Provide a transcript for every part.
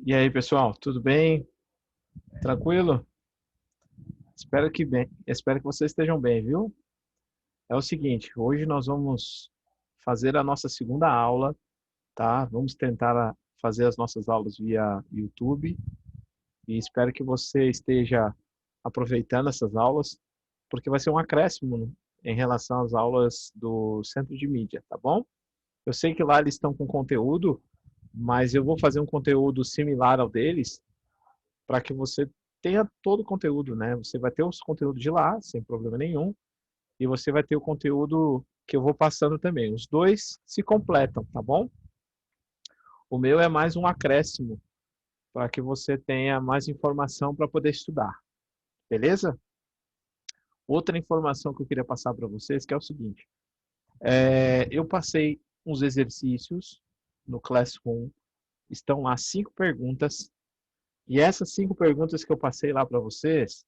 E aí, pessoal, tudo bem? Tranquilo? Espero que vocês estejam bem, viu? É o seguinte, hoje nós vamos fazer a nossa segunda aula, tá? Vamos tentar fazer as nossas aulas via YouTube e espero que você esteja aproveitando essas aulas, porque vai ser um acréscimo, né, em relação às aulas do Centro de Mídia, tá bom? Eu sei que lá eles estão com conteúdo, mas eu vou fazer um conteúdo similar ao deles, para que você tenha todo o conteúdo, né? Você vai ter os conteúdos de lá, sem problema nenhum, e você vai ter o conteúdo que eu vou passando também. Os dois se completam, tá bom? O meu é mais um acréscimo para que você tenha mais informação para poder estudar, beleza? Outra informação que eu queria passar para vocês que é o seguinte: eu passei uns exercícios no Classroom, estão lá 5 perguntas, e essas 5 perguntas que eu passei lá para vocês,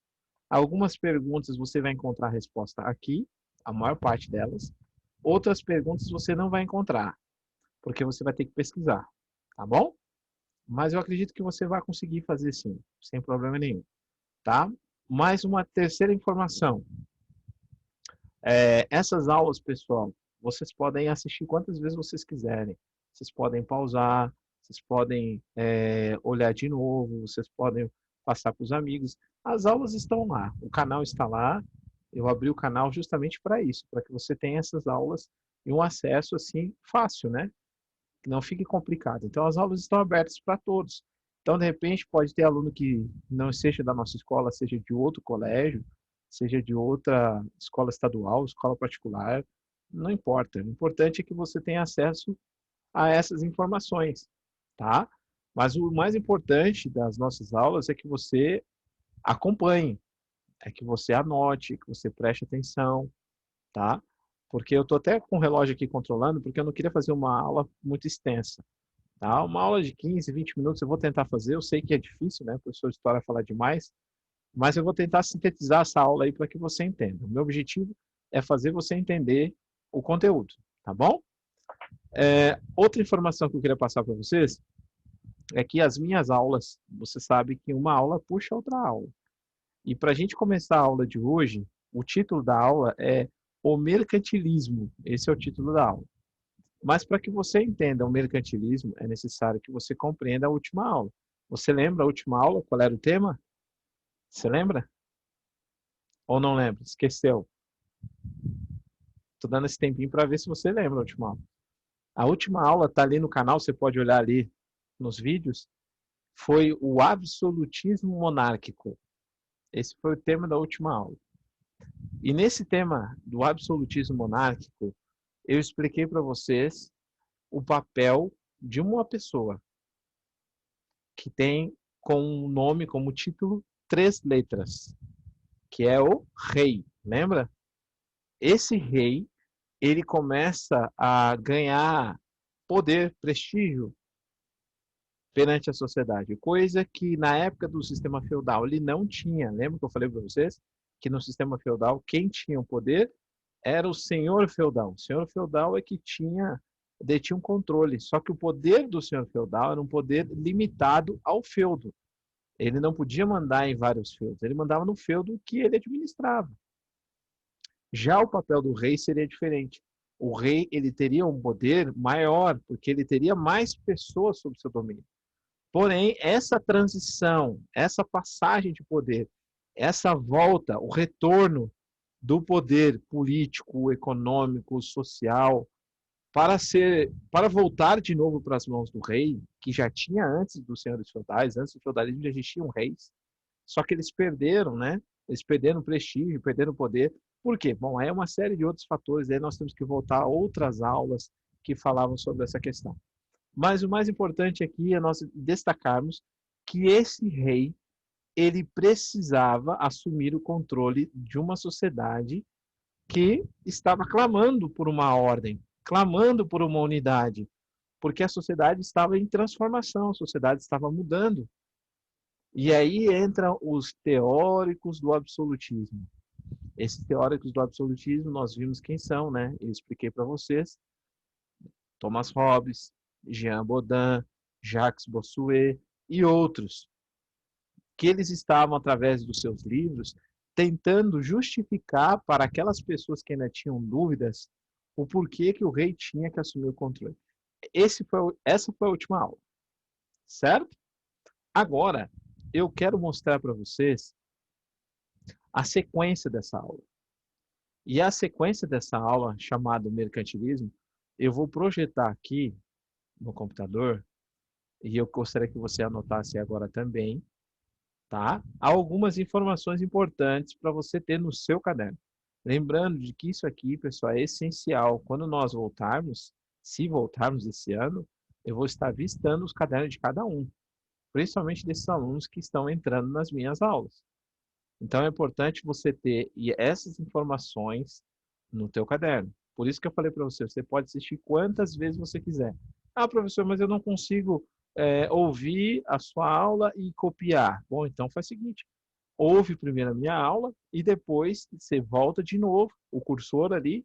algumas perguntas você vai encontrar a resposta aqui, a maior parte delas. Outras perguntas você não vai encontrar, porque você vai ter que pesquisar, tá bom? Mas eu acredito que você vai conseguir fazer sim, sem problema nenhum, tá? Mais uma terceira informação. Essas aulas, pessoal, vocês podem assistir quantas vezes vocês quiserem. Vocês podem pausar, vocês podem olhar de novo, vocês podem passar para os amigos. As aulas estão lá, o canal está lá. Eu abri o canal justamente para isso, para que você tenha essas aulas e um acesso assim fácil, né? Que não fique complicado. Então as aulas estão abertas para todos. Então, de repente, pode ter aluno que não seja da nossa escola, seja de outro colégio, seja de outra escola estadual, escola particular, não importa. O importante é que você tenha acesso a essas informações, tá? Mas o mais importante das nossas aulas é que você acompanhe, é que você anote, que você preste atenção, tá? Porque eu estou até com o relógio aqui controlando, porque eu não queria fazer uma aula muito extensa, tá? Uma aula de 15, 20 minutos eu vou tentar fazer, eu sei que é difícil, né? O professor de história falar demais, mas eu vou tentar sintetizar essa aula aí para que você entenda. O meu objetivo é fazer você entender o conteúdo, tá bom? Outra informação que eu queria passar para vocês é que as minhas aulas, você sabe que uma aula puxa outra aula. E para a gente começar a aula de hoje, o título da aula é O Mercantilismo. Esse é o título da aula. Mas para que você entenda o mercantilismo, é necessário que você compreenda a última aula. Você lembra a última aula? Qual era o tema? Você lembra? Ou não lembra? Esqueceu? Estou dando esse tempinho para ver se você lembra a última aula. A última aula está ali no canal, você pode olhar ali nos vídeos. Foi o absolutismo monárquico. Esse foi o tema da última aula. E nesse tema do absolutismo monárquico, eu expliquei para vocês o papel de uma pessoa que tem como nome, como título, 3 letras, que é o rei. Lembra? Esse rei, ele começa a ganhar poder, prestígio perante a sociedade, coisa que na época do sistema feudal ele não tinha. Lembra que eu falei para vocês que no sistema feudal quem tinha o poder era o senhor feudal. O senhor feudal é que detinha um controle, só que o poder do senhor feudal era um poder limitado ao feudo. Ele não podia mandar em vários feudos, ele mandava no feudo que ele administrava. Já o papel do rei seria diferente. O rei ele teria um poder maior, porque ele teria mais pessoas sob seu domínio. Porém, essa transição, essa passagem de poder, essa volta, o retorno do poder político, econômico, social, para voltar de novo para as mãos do rei, que já tinha antes dos senhores feudais, antes do feudalismo já existiam reis, só que eles perderam, né? Eles perderam prestígio, perderam poder. Por quê? Bom, aí é uma série de outros fatores, aí nós temos que voltar a outras aulas que falavam sobre essa questão. Mas o mais importante aqui é nós destacarmos que esse rei, ele precisava assumir o controle de uma sociedade que estava clamando por uma ordem, clamando por uma unidade, porque a sociedade estava em transformação, a sociedade estava mudando. E aí entram os teóricos do absolutismo. Esses teóricos do absolutismo, nós vimos quem são, né? Eu expliquei para vocês. Thomas Hobbes, Jean Bodin, Jacques Bossuet. e outros, que eles estavam, através dos seus livros, tentando justificar para aquelas pessoas que ainda tinham dúvidas o porquê que o rei tinha que assumir o controle. Essa foi a última aula, certo? Agora, eu quero mostrar para vocês a sequência dessa aula. E a sequência dessa aula, chamada mercantilismo, eu vou projetar aqui no computador, e eu gostaria que você anotasse agora também, tá? Há algumas informações importantes para você ter no seu caderno. Lembrando de que isso aqui, pessoal, é essencial. Quando nós voltarmos, se voltarmos esse ano, eu vou estar vistando os cadernos de cada um, principalmente desses alunos que estão entrando nas minhas aulas. Então é importante você ter essas informações no teu caderno. Por isso que eu falei para você, você pode assistir quantas vezes você quiser. Ah, professor, mas eu não consigo ouvir a sua aula e copiar. Bom, então faz o seguinte, ouve primeiro a minha aula e depois você volta de novo o cursor ali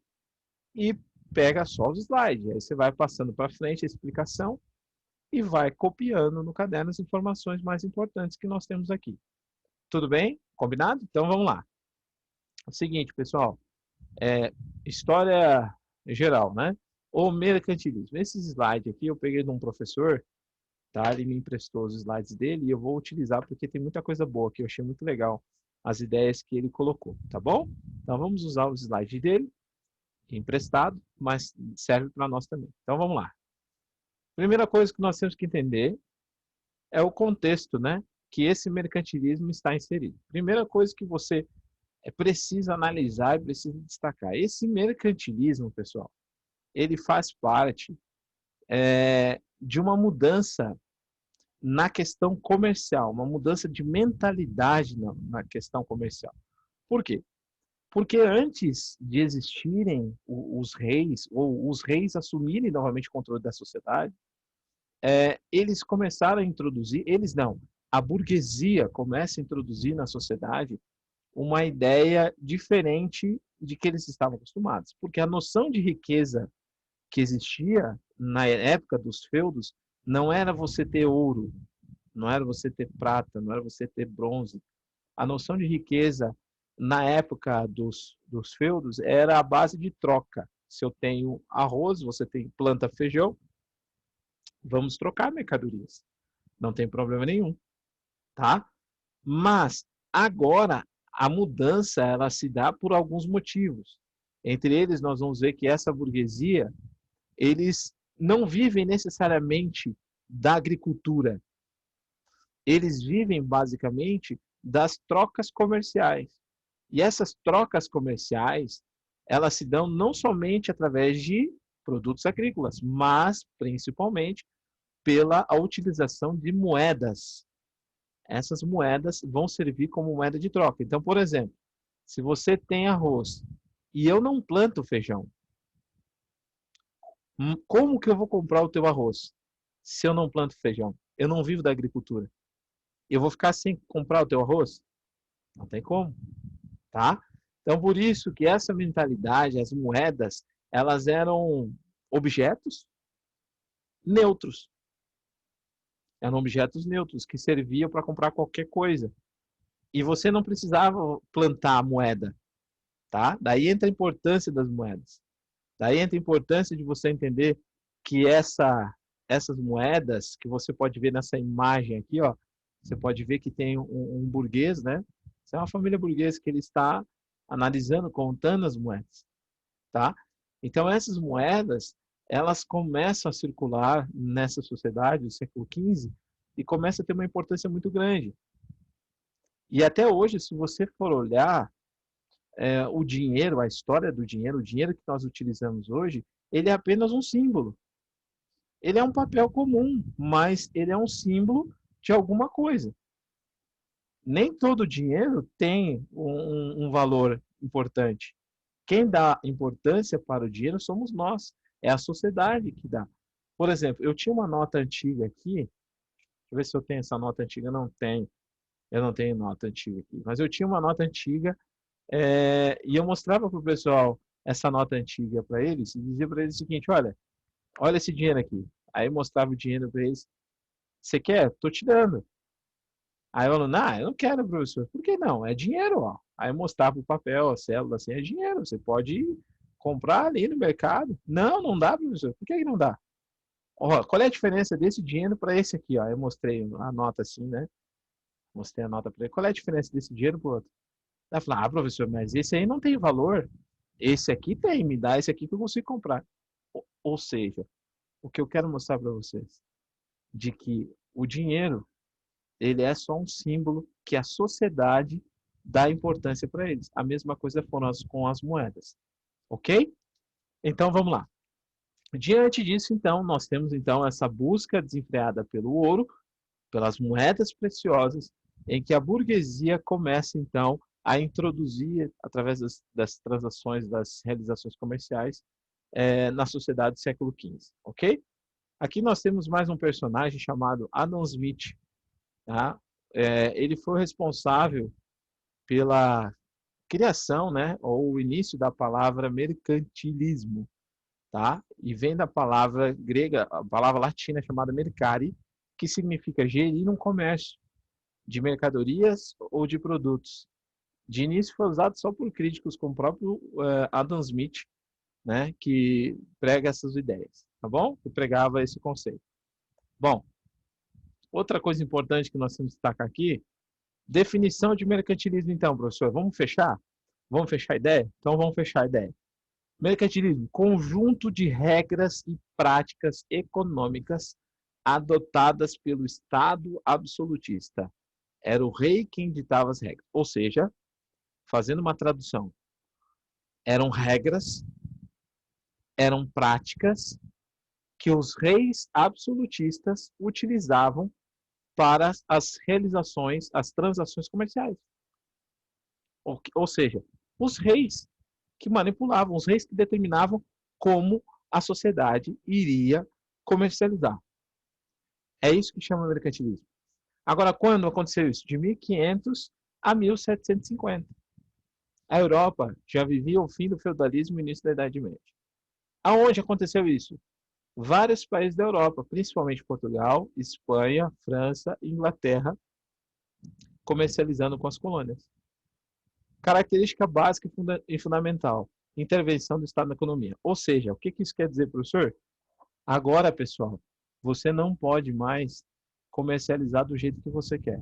e pega só os slides. Aí você vai passando para frente a explicação e vai copiando no caderno as informações mais importantes que nós temos aqui. Tudo bem? Combinado? Então vamos lá. É o seguinte, pessoal, história geral, né? O mercantilismo. Esses slides aqui eu peguei de um professor, tá? Ele me emprestou os slides dele e eu vou utilizar porque tem muita coisa boa que eu achei muito legal as ideias que ele colocou, tá bom? Então vamos usar os slides dele, emprestado, mas serve para nós também. Então vamos lá. Primeira coisa que nós temos que entender é o contexto, né? Que esse mercantilismo está inserido. Primeira coisa que você precisa analisar e precisa destacar. Esse mercantilismo, pessoal, ele faz parte de uma mudança na questão comercial, uma mudança de mentalidade na questão comercial. Por quê? Porque antes de existirem os reis, ou os reis assumirem novamente o controle da sociedade, eles começaram a introduzir, eles não, a burguesia começa a introduzir na sociedade uma ideia diferente de que eles estavam acostumados. Porque a noção de riqueza que existia na época dos feudos não era você ter ouro, não era você ter prata, não era você ter bronze. A noção de riqueza na época dos feudos era a base de troca. Se eu tenho arroz, você tem planta feijão, vamos trocar mercadorias. Não tem problema nenhum, tá? Mas agora a mudança ela se dá por alguns motivos. Entre eles, nós vamos ver que essa burguesia, eles não vivem necessariamente da agricultura. Eles vivem basicamente das trocas comerciais. E essas trocas comerciais, elas se dão não somente através de produtos agrícolas, mas principalmente pela utilização de moedas. Essas moedas vão servir como moeda de troca. Então, por exemplo, se você tem arroz e eu não planto feijão, como que eu vou comprar o teu arroz se eu não planto feijão? Eu não vivo da agricultura. Eu vou ficar sem comprar o teu arroz? Não tem como, tá? Então, por isso que essa mentalidade, as moedas, elas eram objetos neutros. Eram objetos neutros que serviam para comprar qualquer coisa. E você não precisava plantar a moeda, tá? Daí entra a importância das moedas. Daí entra a importância de você entender que essas moedas que você pode ver nessa imagem aqui, ó, você pode ver que tem um burguês, né? Isso é uma família burguesa que ele está analisando, contando as moedas, tá? Então essas moedas, elas começam a circular nessa sociedade do século XV e começa a ter uma importância muito grande. E até hoje, se você for olhar o dinheiro, a história do dinheiro, o dinheiro que nós utilizamos hoje, ele é apenas um símbolo. Ele é um papel comum, mas ele é um símbolo de alguma coisa. Nem todo dinheiro tem um valor importante. Quem dá importância para o dinheiro somos nós. É a sociedade que dá. Por exemplo, eu tinha uma nota antiga aqui. Deixa eu ver se eu tenho essa nota antiga. Não tenho. Eu não tenho nota antiga aqui. Mas eu tinha uma nota antiga e eu mostrava para o pessoal essa nota antiga para eles e dizia para eles o seguinte, olha esse dinheiro aqui. Aí eu mostrava o dinheiro para eles. Você quer? Tô te dando. Aí o aluno, eu não quero, professor. Por que não? É dinheiro, ó. Aí eu mostrava o papel, a célula, assim, é dinheiro. Você pode comprar ali no mercado. Não, não dá, professor. Por que não dá? Ó, qual é a diferença desse dinheiro para esse aqui, ó? Eu mostrei a nota assim, né? Mostrei a nota para ele. Qual é a diferença desse dinheiro para o outro? Ela falou, professor, mas esse aí não tem valor. Esse aqui tem, me dá esse aqui que eu consigo comprar. Ou seja, o que eu quero mostrar para vocês, de que o dinheiro, ele é só um símbolo que a sociedade dá importância para eles. A mesma coisa foram com as moedas. Ok? Então vamos lá. Diante disso, então, nós temos então essa busca desenfreada pelo ouro, pelas moedas preciosas, em que a burguesia começa então a introduzir, através das transações, das realizações comerciais, na sociedade do século XV, ok? Aqui nós temos mais um personagem chamado Adam Smith, tá? Ele foi responsável pela criação, né, ou o início da palavra mercantilismo, tá? E vem da palavra grega, a palavra latina chamada mercari, que significa gerir um comércio de mercadorias ou de produtos. De início foi usado só por críticos como o próprio Adam Smith, né, que prega essas ideias, tá bom? Que pregava esse conceito. Bom, outra coisa importante que nós temos que destacar aqui, definição de mercantilismo então, professor. Vamos fechar? Vamos fechar a ideia? Então vamos fechar a ideia. Mercantilismo, conjunto de regras e práticas econômicas adotadas pelo Estado absolutista. Era o rei quem ditava as regras. Ou seja, fazendo uma tradução, eram regras, eram práticas que os reis absolutistas utilizavam para as realizações, as transações comerciais. Ou seja, os reis que manipulavam, os reis que determinavam como a sociedade iria comercializar. É isso que chama mercantilismo. Agora, quando aconteceu isso? De 1500 a 1750. A Europa já vivia o fim do feudalismo e o início da Idade Média. Aonde aconteceu isso? Vários países da Europa, principalmente Portugal, Espanha, França e Inglaterra, comercializando com as colônias. Característica básica e fundamental: intervenção do Estado na economia. Ou seja, o que isso quer dizer, professor? Agora, pessoal, você não pode mais comercializar do jeito que você quer.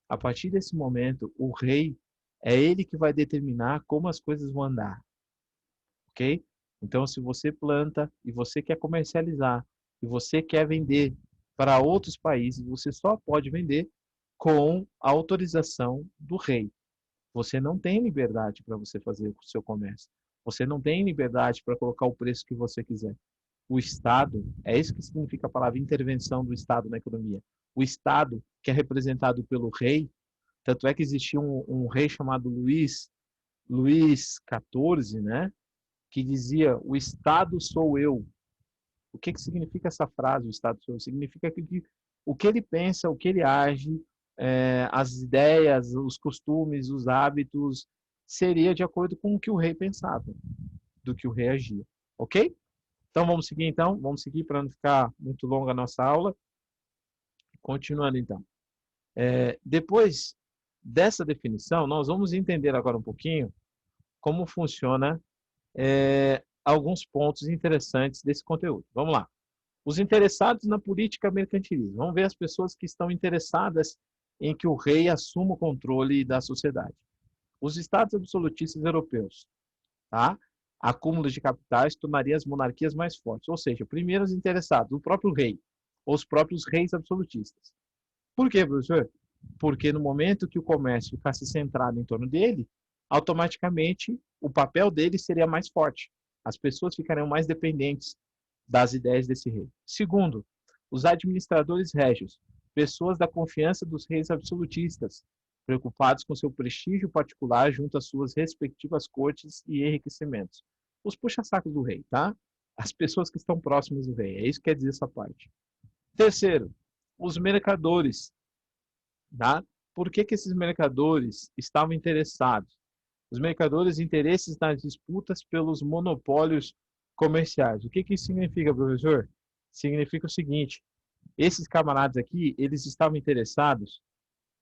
A partir desse momento, o rei é ele que vai determinar como as coisas vão andar, ok? Então, se você planta e você quer comercializar e você quer vender para outros países, você só pode vender com a autorização do rei. Você não tem liberdade para você fazer o seu comércio. Você não tem liberdade para colocar o preço que você quiser. O Estado, é isso que significa a palavra intervenção do Estado na economia. O Estado, que é representado pelo rei, tanto é que existia um rei chamado Luís XIV, né? Que dizia, o Estado sou eu. O que significa essa frase, o Estado sou eu? Significa que o que ele pensa, o que ele age, as ideias, os costumes, os hábitos, seria de acordo com o que o rei pensava, do que o rei agia. Ok? Então vamos seguir então, vamos seguir para não ficar muito longa a nossa aula. Continuando então. Depois dessa definição, nós vamos entender agora um pouquinho como funciona alguns pontos interessantes desse conteúdo. Vamos lá. Os interessados na política mercantilista. Vamos ver as pessoas que estão interessadas em que o rei assuma o controle da sociedade. Os estados absolutistas europeus, tá? Acúmulo de capitais tornaria as monarquias mais fortes. Ou seja, primeiro os interessados, o próprio rei, ou os próprios reis absolutistas. Por quê, professor? Porque no momento que o comércio ficasse centrado em torno dele, automaticamente o papel dele seria mais forte. As pessoas ficariam mais dependentes das ideias desse rei. Segundo, os administradores régios, pessoas da confiança dos reis absolutistas, preocupados com seu prestígio particular junto às suas respectivas cortes e enriquecimentos. Os puxa-sacos do rei, tá? As pessoas que estão próximas do rei. É isso que quer dizer essa parte. Terceiro, os mercadores, tá? Por que esses mercadores estavam interessados? Os mercadores interesses nas disputas pelos monopólios comerciais. O que isso significa, professor? Significa o seguinte, Esses camaradas aqui, eles estavam interessados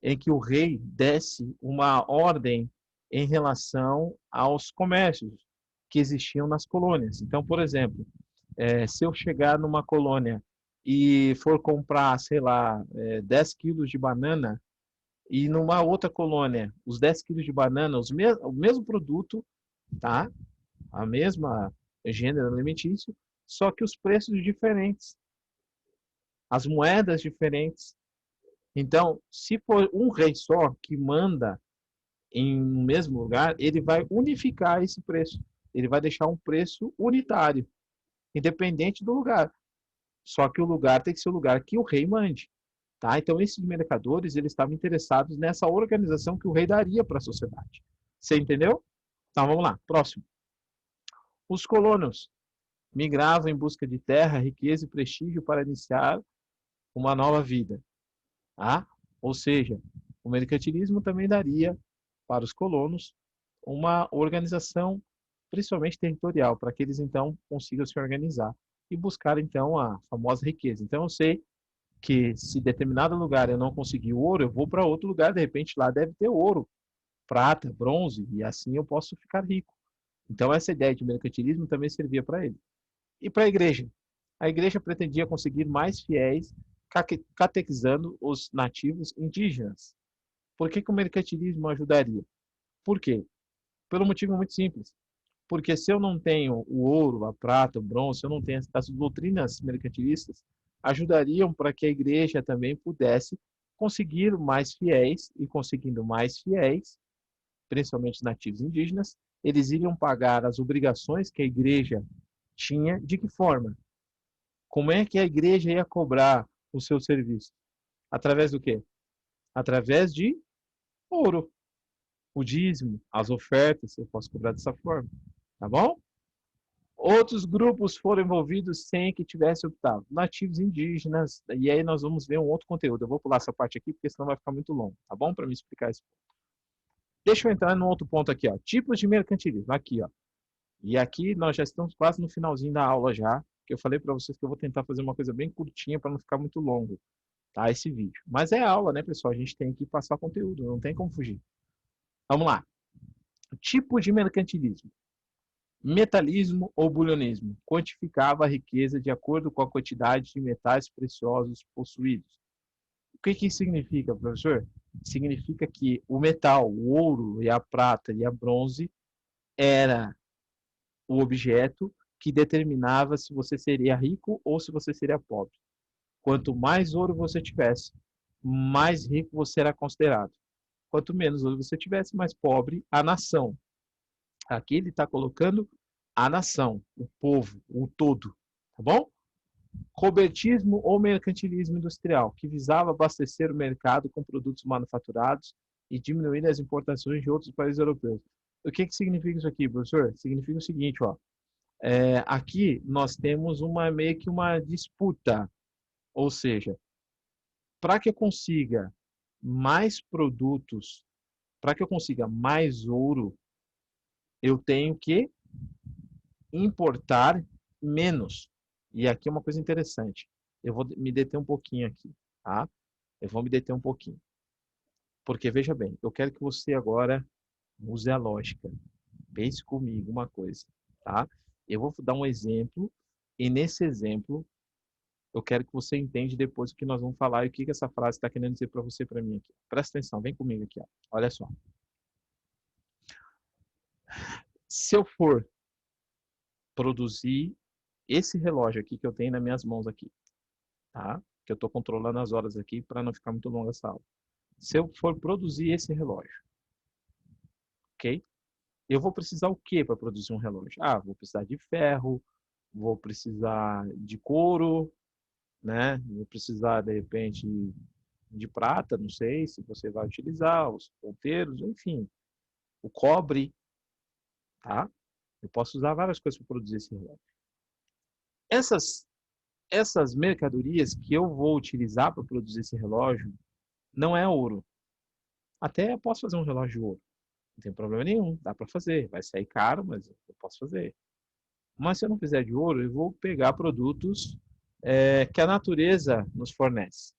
em que o rei desse uma ordem em relação aos comércios que existiam nas colônias. Então, por exemplo, se eu chegar numa colônia e for comprar, sei lá, 10 quilos de banana, e numa outra colônia, os 10 quilos de banana, o mesmo produto, tá? A mesma gênero alimentício, só que os preços diferentes, as moedas diferentes. Então, se for um rei só que manda em um mesmo lugar, ele vai unificar esse preço. Ele vai deixar um preço unitário, independente do lugar. Só que o lugar tem que ser o lugar que o rei mande. Tá? Então, esses mercadores eles estavam interessados nessa organização que o rei daria para a sociedade. Você entendeu? Então, vamos lá. Próximo. Os colonos migravam em busca de terra, riqueza e prestígio para iniciar uma nova vida. Tá? Ou seja, o mercantilismo também daria para os colonos uma organização, principalmente territorial, para que eles então consigam se organizar e buscar então a famosa riqueza. Então eu sei que se determinado lugar eu não conseguir ouro, eu vou para outro lugar, de repente lá deve ter ouro, prata, bronze, e assim eu posso ficar rico. Então essa ideia de mercantilismo também servia para ele. E para a igreja? A igreja pretendia conseguir mais fiéis catequizando os nativos indígenas. Por que o mercantilismo ajudaria? Por quê? Pelo motivo muito simples. Porque se eu não tenho o ouro, a prata, o bronze, se eu não tenho as doutrinas mercantilistas, ajudariam para que a igreja também pudesse conseguir mais fiéis, e conseguindo mais fiéis, principalmente nativos indígenas, eles iriam pagar as obrigações que a igreja tinha. De que forma? Como é que a igreja ia cobrar o seu serviço? Através do quê? Através de ouro. O dízimo, as ofertas, eu posso cobrar dessa forma. Tá bom? Outros grupos foram envolvidos sem que tivesse optado. Nativos indígenas, e aí nós vamos ver um outro conteúdo. Eu vou pular essa parte aqui, porque senão vai ficar muito longo, tá bom? Para me explicar isso. Deixa eu entrar no outro ponto aqui, ó. Tipos de mercantilismo, aqui, ó. E aqui nós já estamos quase no finalzinho da aula já, que eu falei para vocês que eu vou tentar fazer uma coisa bem curtinha para não ficar muito longo, tá? Esse vídeo. Mas é aula, né, pessoal? A gente tem que passar conteúdo, não tem como fugir. Vamos lá. Tipo de mercantilismo. Metalismo ou bulionismo. Quantificava a riqueza de acordo com a quantidade de metais preciosos possuídos. O que isso significa, professor? Significa que o metal, o ouro e a prata e a bronze era o objeto que determinava se você seria rico ou se você seria pobre. Quanto mais ouro você tivesse, mais rico você era considerado. Quanto menos ouro você tivesse, mais pobre a nação. Aqui ele está colocando a nação, o povo, o todo, tá bom? Cobertismo ou mercantilismo industrial, que visava abastecer o mercado com produtos manufaturados e diminuir as importações de outros países europeus. O que significa isso aqui, professor? Significa o seguinte, ó. Aqui nós temos meio que uma disputa, ou seja, para que eu consiga mais produtos, para que eu consiga mais ouro, eu tenho que importar menos. E aqui é uma coisa interessante. Eu vou me deter um pouquinho aqui, tá? Eu vou me deter um pouquinho. Porque, veja bem, eu quero que você agora use a lógica. Pense comigo uma coisa, tá? Eu vou dar um exemplo, e nesse exemplo, eu quero que você entenda depois o que nós vamos falar e o que essa frase está querendo dizer para você e para mim aqui. Presta atenção, vem comigo aqui, ó. Olha só. Se eu for produzir esse relógio aqui que eu tenho nas minhas mãos aqui, tá? Que eu estou controlando as horas aqui para não ficar muito longa essa aula. Se eu for produzir esse relógio, ok? Eu vou precisar o que para produzir um relógio? Ah, vou precisar de ferro, vou precisar de couro, né? Vou precisar, de repente, de prata, não sei se você vai utilizar, os ponteiros, enfim, o cobre, tá? Eu posso usar várias coisas para produzir esse relógio. Essas mercadorias que eu vou utilizar para produzir esse relógio não é ouro. Até eu posso fazer um relógio de ouro. Não tem problema nenhum, dá para fazer. Vai sair caro, mas eu posso fazer. Mas se eu não fizer de ouro, eu vou pegar produtos que a natureza nos fornece.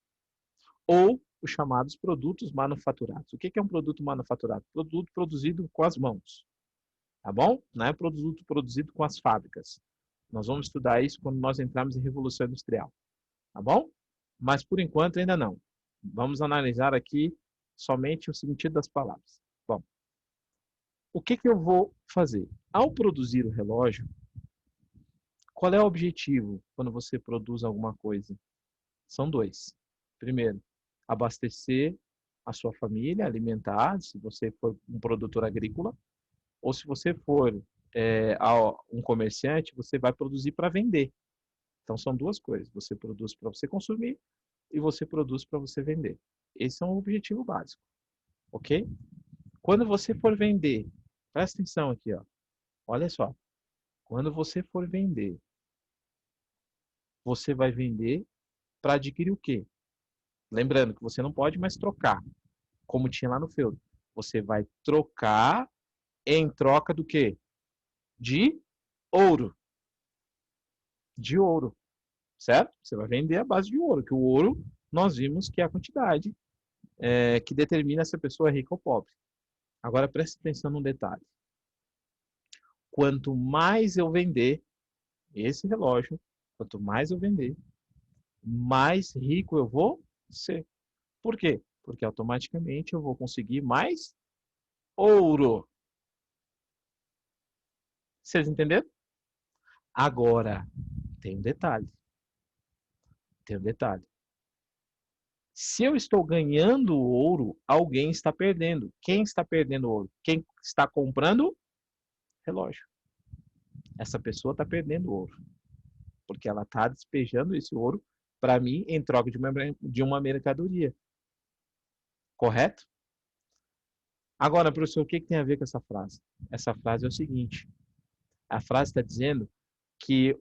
Ou os chamados produtos manufaturados. O que é um produto manufaturado? Produto produzido com as mãos, tá bom? Não é produto produzido com as fábricas. Nós vamos estudar isso quando nós entrarmos em Revolução Industrial, tá bom? Mas por enquanto ainda não. Vamos analisar aqui somente o sentido das palavras. Bom, o que eu vou fazer? Ao produzir o relógio, qual é o objetivo quando você produz alguma coisa? São dois. Primeiro, abastecer a sua família, alimentar, se você for um produtor agrícola, ou se você for um comerciante, você vai produzir para vender. Então são duas coisas. Você produz para você consumir e você produz para você vender. Esse é um objetivo básico, ok? Quando você for vender, presta atenção aqui, ó. Olha só. Quando você for vender, você vai vender para adquirir o quê? Lembrando que você não pode mais trocar, como tinha lá no feudo. Você vai trocar em troca do quê? De ouro. De ouro, certo? Você vai vender a base de ouro, que o ouro nós vimos que é a quantidade que determina se a pessoa é rica ou pobre. Agora preste atenção num detalhe. Quanto mais eu vender esse relógio, quanto mais eu vender, mais rico eu vou ser. Por quê? Porque automaticamente eu vou conseguir mais ouro. Vocês entenderam? Agora, tem um detalhe. Tem um detalhe. Se eu estou ganhando ouro, alguém está perdendo. Quem está perdendo ouro? Quem está comprando? Relógio. Essa pessoa está perdendo ouro. Porque ela está despejando esse ouro para mim em troca de uma mercadoria. Correto? Agora, professor, o que tem a ver com essa frase? Essa frase é o seguinte. A frase está dizendo que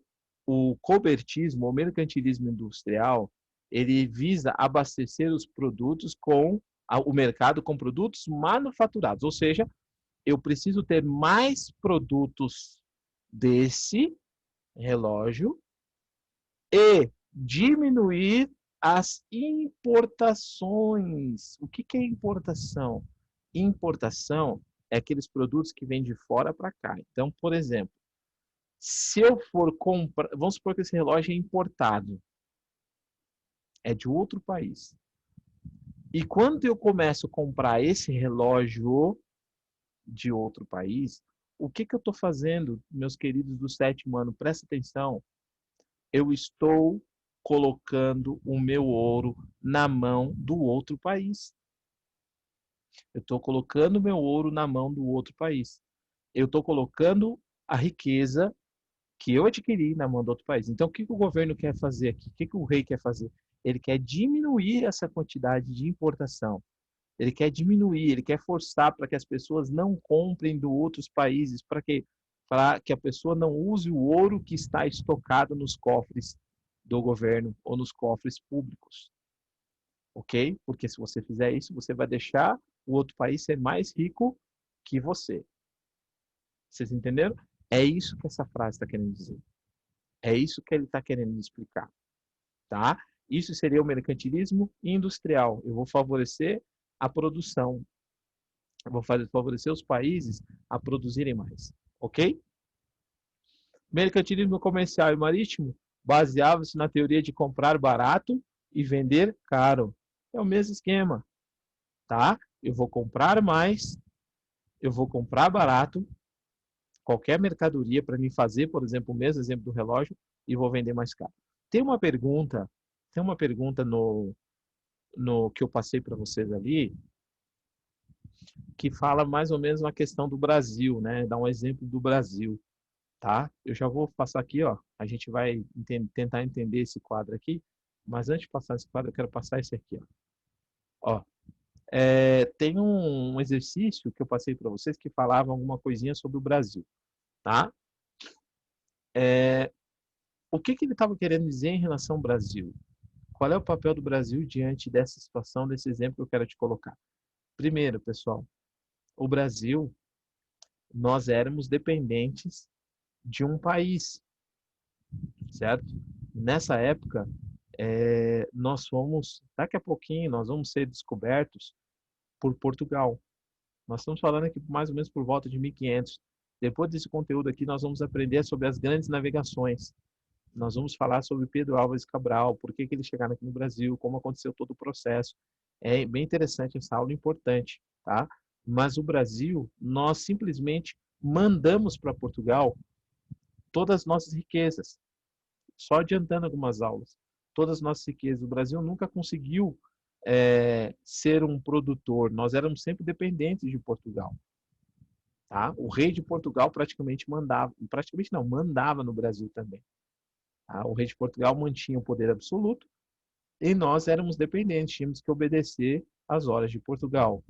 o cobertismo, o mercantilismo industrial, ele visa abastecer os produtos o mercado com produtos manufaturados, ou seja, eu preciso ter mais produtos desse relógio e diminuir as importações. O que é importação? Importação é aqueles produtos que vêm de fora para cá. Então, por exemplo, se eu for comprar, vamos supor que esse relógio é importado, é de outro país. E quando eu começo a comprar esse relógio de outro país, o que eu estou fazendo, meus queridos do sétimo ano? Presta atenção. Eu estou colocando o meu ouro na mão do outro país. Eu estou colocando o meu ouro na mão do outro país. Eu estou colocando a riqueza que eu adquiri na mão do outro país. Então, o que o governo quer fazer aqui? O que o rei quer fazer? Ele quer diminuir essa quantidade de importação. Ele quer diminuir, ele quer forçar para que as pessoas não comprem de outros países, para que a pessoa não use o ouro que está estocado nos cofres do governo ou nos cofres públicos. Ok? Porque se você fizer isso, você vai deixar o outro país ser mais rico que você. Vocês entenderam? É isso que essa frase está querendo dizer. É isso que ele está querendo explicar. Tá? Isso seria o mercantilismo industrial. Eu vou favorecer a produção. Eu vou favorecer os países a produzirem mais. Ok? Mercantilismo comercial e marítimo baseava-se na teoria de comprar barato e vender caro. É o mesmo esquema. Tá? Eu vou comprar mais, eu vou comprar barato, qualquer mercadoria para me fazer, por exemplo, o mesmo exemplo do relógio, e vou vender mais caro. Tem uma pergunta no que eu passei para vocês ali, que fala mais ou menos uma questão do Brasil, né? Dá um exemplo do Brasil, tá? Eu já vou passar aqui, ó. A gente vai tentar entender esse quadro aqui, mas antes de passar esse quadro, eu quero passar esse aqui, ó. Ó, tem um exercício que eu passei para vocês que falava alguma coisinha sobre o Brasil, tá? O que ele estava querendo dizer em relação ao Brasil? Qual é o papel do Brasil diante dessa situação, desse exemplo que eu quero te colocar? Primeiro, pessoal, o Brasil, nós éramos dependentes de um país, certo? Nessa época, nós fomos, daqui a pouquinho, nós vamos ser descobertos por Portugal. Nós estamos falando aqui mais ou menos por volta de 1500. Depois desse conteúdo aqui, nós vamos aprender sobre as grandes navegações. Nós vamos falar sobre Pedro Álvares Cabral, por que eles chegaram aqui no Brasil, como aconteceu todo o processo. É bem interessante essa aula, importante, tá? Mas o Brasil, nós simplesmente mandamos para Portugal todas as nossas riquezas. Só adiantando algumas aulas. Todas as nossas riquezas. O Brasil nunca conseguiu ser um produtor. Nós éramos sempre dependentes de Portugal. Tá? O rei de Portugal praticamente mandava, praticamente não, mandava no Brasil também. Tá? O rei de Portugal mantinha o poder absoluto e nós éramos dependentes, tínhamos que obedecer às ordens de Portugal.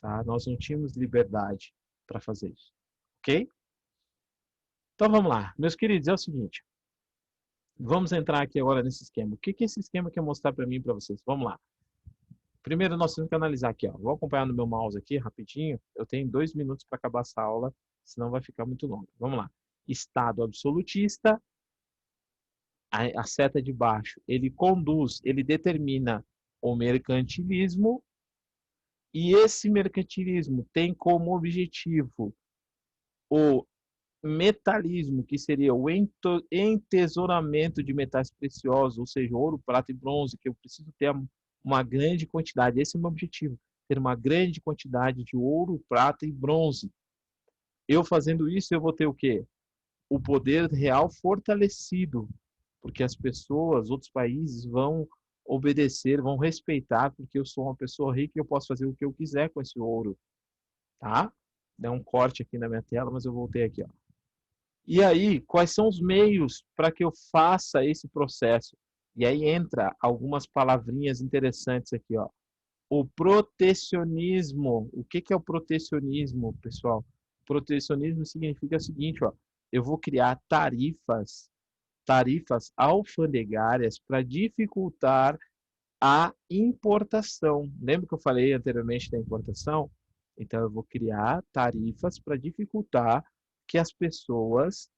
Tá? Nós não tínhamos liberdade para fazer isso. Ok? Então vamos lá. Meus queridos, é o seguinte. Vamos entrar aqui agora nesse esquema. O que esse esquema quer mostrar para mim e para vocês? Vamos lá. Primeiro nós temos que analisar aqui. Ó. Vou acompanhar no meu mouse aqui rapidinho. Eu tenho 2 minutos para acabar essa aula, senão vai ficar muito longo. Vamos lá. Estado absolutista. A seta de baixo, ele conduz, ele determina o mercantilismo. E esse mercantilismo tem como objetivo o metalismo, que seria o entesouramento de metais preciosos, ou seja, ouro, prata e bronze, que eu preciso ter uma grande quantidade. Esse é o meu objetivo, ter uma grande quantidade de ouro, prata e bronze. Eu fazendo isso, eu vou ter o quê? O poder real fortalecido, porque as pessoas, outros países vão obedecer, vão respeitar, porque eu sou uma pessoa rica e eu posso fazer o que eu quiser com esse ouro, tá? Deu um corte aqui na minha tela, mas eu voltei aqui, ó. E aí, quais são os meios para que eu faça esse processo? E aí entra algumas palavrinhas interessantes aqui, ó. O protecionismo. O que é o protecionismo, pessoal? Protecionismo significa o seguinte, ó. Eu vou criar tarifas alfandegárias para dificultar a importação. Lembra que eu falei anteriormente da importação? Então, eu vou criar tarifas para dificultar que as pessoas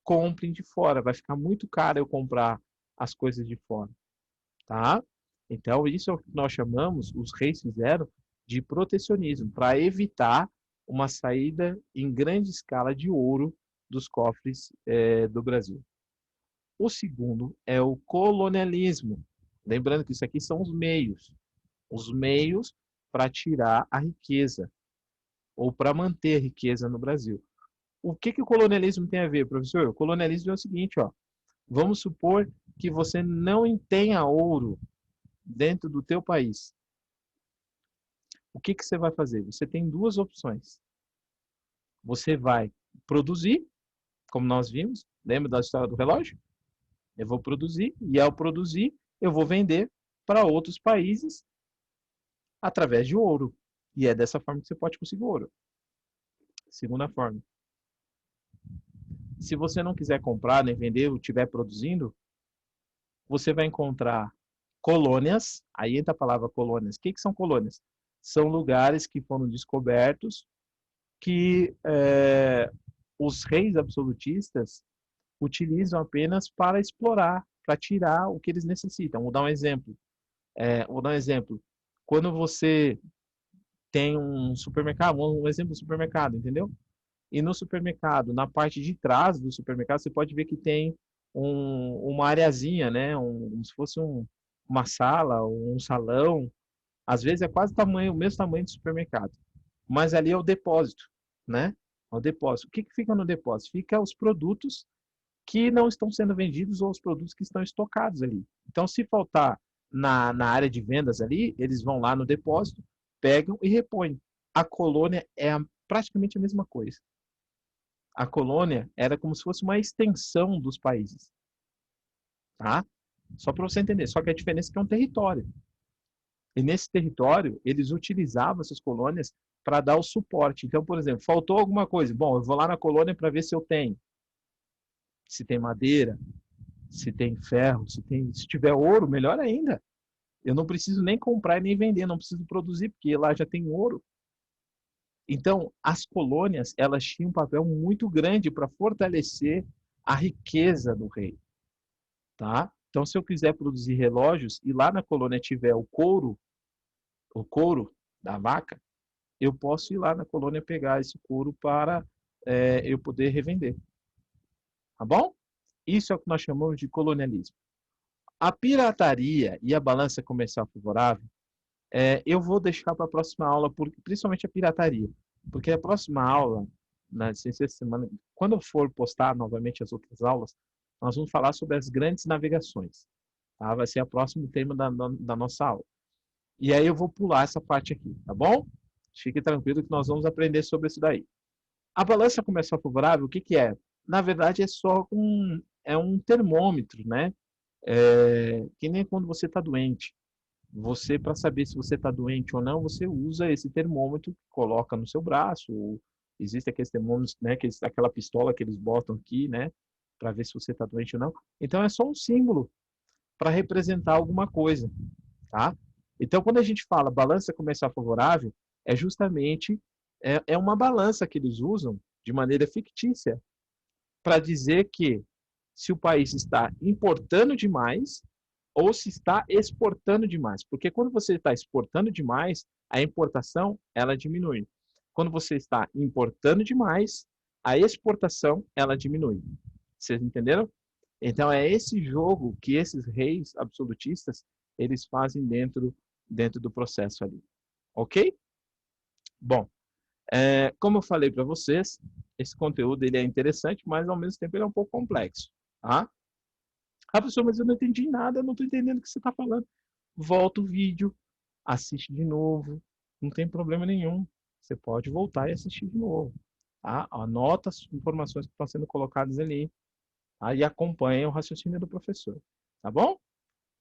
comprem de fora. Vai ficar muito caro eu comprar as coisas de fora, tá? Então, isso é o que nós chamamos, os reis fizeram, de protecionismo, para evitar uma saída em grande escala de ouro dos cofres do Brasil. O segundo é o colonialismo. Lembrando que isso aqui são os meios para tirar a riqueza ou para manter a riqueza no Brasil. O que o colonialismo tem a ver, professor? O colonialismo é o seguinte, ó. Vamos supor que você não tenha ouro dentro do teu país. O que você vai fazer? Você tem duas opções. Você vai produzir, como nós vimos, lembra da história do relógio? Eu vou produzir e ao produzir eu vou vender para outros países através de ouro. E é dessa forma que você pode conseguir ouro. Segunda forma. Se você não quiser comprar nem vender ou estiver produzindo, você vai encontrar colônias. Aí entra a palavra colônias. O que são colônias? São lugares que foram descobertos que os reis absolutistas utilizam apenas para explorar, para tirar o que eles necessitam. Vou dar um exemplo. Quando você tem um supermercado, um exemplo do supermercado, entendeu? E no supermercado, na parte de trás do supermercado, você pode ver que tem uma areazinha, né? Como se fosse uma sala, um salão. Às vezes é quase o mesmo tamanho do supermercado. Mas ali é o depósito, né? É o depósito. O que fica no depósito? Fica os produtos que não estão sendo vendidos ou os produtos que estão estocados ali. Então, se faltar na área de vendas ali, eles vão lá no depósito, pegam e repõem. A colônia é praticamente a mesma coisa. A colônia era como se fosse uma extensão dos países. Tá? Só para você entender. Só que a diferença é que é um território. E nesse território, eles utilizavam essas colônias para dar o suporte. Então, por exemplo, faltou alguma coisa. Bom, eu vou lá na colônia para ver se eu tenho. Se tem madeira, se tem ferro, se tiver ouro, melhor ainda. Eu não preciso nem comprar e nem vender, não preciso produzir, porque lá já tem ouro. Então, as colônias, elas tinham um papel muito grande para fortalecer a riqueza do rei. tá? Então, se eu quiser produzir relógios e lá na colônia tiver o couro da vaca, eu posso ir lá na colônia pegar esse couro para eu poder revender, tá bom? Isso é o que nós chamamos de colonialismo. A pirataria e a balança comercial favorável, eu vou deixar para a próxima aula, principalmente a pirataria, porque a próxima aula, na ciência semana, quando eu for postar novamente as outras aulas, nós vamos falar sobre as grandes navegações. Tá? Vai ser o próximo tema da nossa aula. E aí eu vou pular essa parte aqui, tá bom? Fique tranquilo que nós vamos aprender sobre isso daí. A balança comercial favorável, o que, que é? Na verdade, é só um termômetro, né? Que nem quando você está doente. Você, para saber se você está doente ou não, você usa esse termômetro, coloca no seu braço. Ou existe aqueles termômetros, né? Aquela pistola que eles botam aqui, né? Para ver se você está doente ou não. Então, é só um símbolo para representar alguma coisa, tá? Então, quando a gente fala balança comercial favorável, é justamente uma balança que eles usam de maneira fictícia para dizer que se o país está importando demais ou se está exportando demais. Porque quando você está exportando demais, a importação ela diminui. Quando você está importando demais, a exportação ela diminui. Vocês entenderam? Então é esse jogo que esses reis absolutistas eles fazem dentro do processo ali. Ok? Bom, como eu falei para vocês, esse conteúdo ele é interessante, mas ao mesmo tempo ele é um pouco complexo. Tá? Ah, professor, mas eu não entendi nada, eu não estou entendendo o que você está falando. Volta o vídeo, assiste de novo, não tem problema nenhum. Você pode voltar e assistir de novo. Tá? Anota as informações que estão sendo colocadas ali, tá? E acompanha o raciocínio do professor. Tá bom?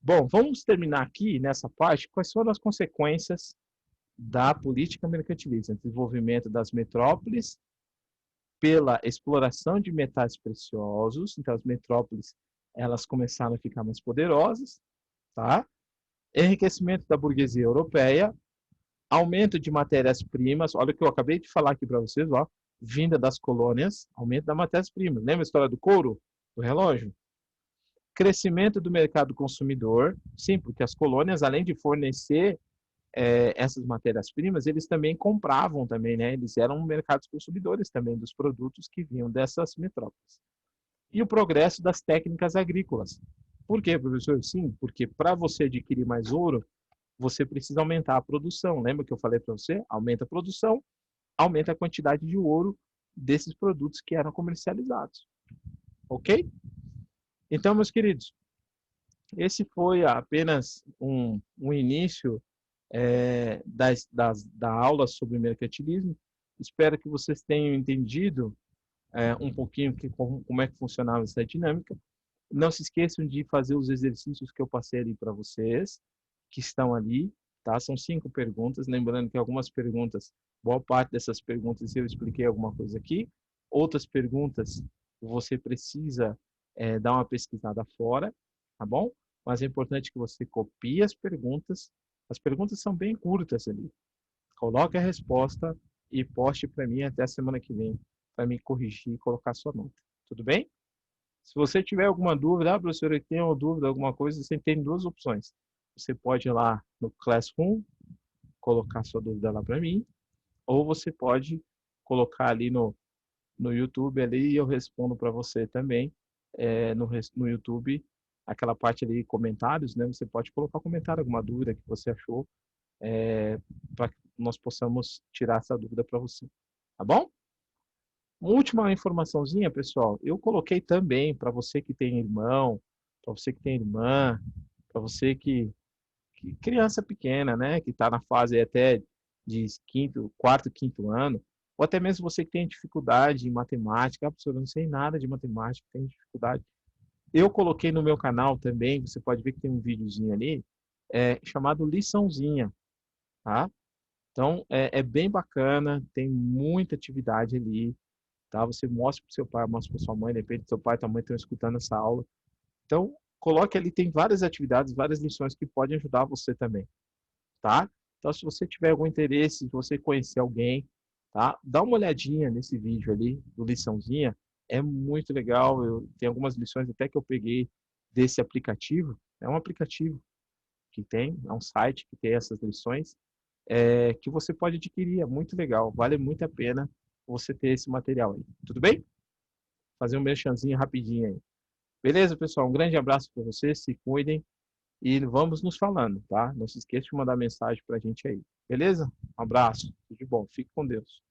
Bom, vamos terminar aqui nessa parte. Quais foram as consequências da política mercantilista? Desenvolvimento das metrópoles pela exploração de metais preciosos. Então, as metrópoles elas começaram a ficar mais poderosas, tá? Enriquecimento da burguesia europeia, aumento de matérias-primas. Olha o que eu acabei de falar aqui para vocês, ó, vinda das colônias, aumento das matérias-primas. Lembra a história do couro, do relógio? Crescimento do mercado consumidor, sim, porque as colônias, além de fornecer essas matérias-primas, eles também compravam também, né? Eles eram mercados consumidores também dos produtos que vinham dessas metrópoles. E o progresso das técnicas agrícolas. Por quê, professor? Sim, porque para você adquirir mais ouro, você precisa aumentar a produção. Lembra que eu falei para você? Aumenta a produção, aumenta a quantidade de ouro desses produtos que eram comercializados. Ok? Então, meus queridos, esse foi apenas um início da aula sobre mercantilismo. Espero que vocês tenham entendido um pouquinho como é que funcionava essa dinâmica. Não se esqueçam de fazer os exercícios que eu passei ali para vocês, que estão ali, tá? São 5 perguntas, lembrando que algumas perguntas, boa parte dessas perguntas eu expliquei alguma coisa aqui, outras perguntas você precisa dar uma pesquisada fora, tá bom? Mas é importante que você copie as perguntas são bem curtas ali. Coloque a resposta e poste para mim até a semana que vem, para me corrigir e colocar sua nota. Tudo bem? Se você tiver alguma dúvida, professor, eu tenho dúvida, alguma coisa, você tem 2 opções. Você pode ir lá no Classroom, colocar sua dúvida lá para mim, ou você pode colocar ali no YouTube ali e eu respondo para você também no YouTube, aquela parte ali, comentários, né? Você pode colocar comentário, alguma dúvida que você achou, para que nós possamos tirar essa dúvida para você. Tá bom? Uma última informaçãozinha, pessoal. Eu coloquei também para você que tem irmão, para você que tem irmã, para você que criança pequena, né, que está na fase até de quarto, quinto ano, ou até mesmo você que tem dificuldade em matemática, professor, eu não sei nada de matemática, tem dificuldade. Eu coloquei no meu canal também, você pode ver que tem um videozinho ali, chamado Liçãozinha, tá? Então, é bem bacana, tem muita atividade ali, tá? Você mostra para o seu pai, mostra para sua mãe, de repente seu pai e sua mãe estão escutando essa aula. Então, coloque ali, tem várias atividades, várias lições que podem ajudar você também, tá? Então, se você tiver algum interesse, se você conhecer alguém, tá? Dá uma olhadinha nesse vídeo ali, do Liçãozinha, é muito legal, tem algumas lições até que eu peguei desse aplicativo, é um aplicativo que tem, é um site que tem essas lições, que você pode adquirir, é muito legal, vale muito a pena você ter esse material aí. Tudo bem? Fazer um merchanzinho rapidinho aí. Beleza, pessoal? Um grande abraço para vocês, se cuidem e vamos nos falando, tá? Não se esqueça de mandar mensagem para a gente aí. Beleza? Um abraço, tudo de bom, fique com Deus.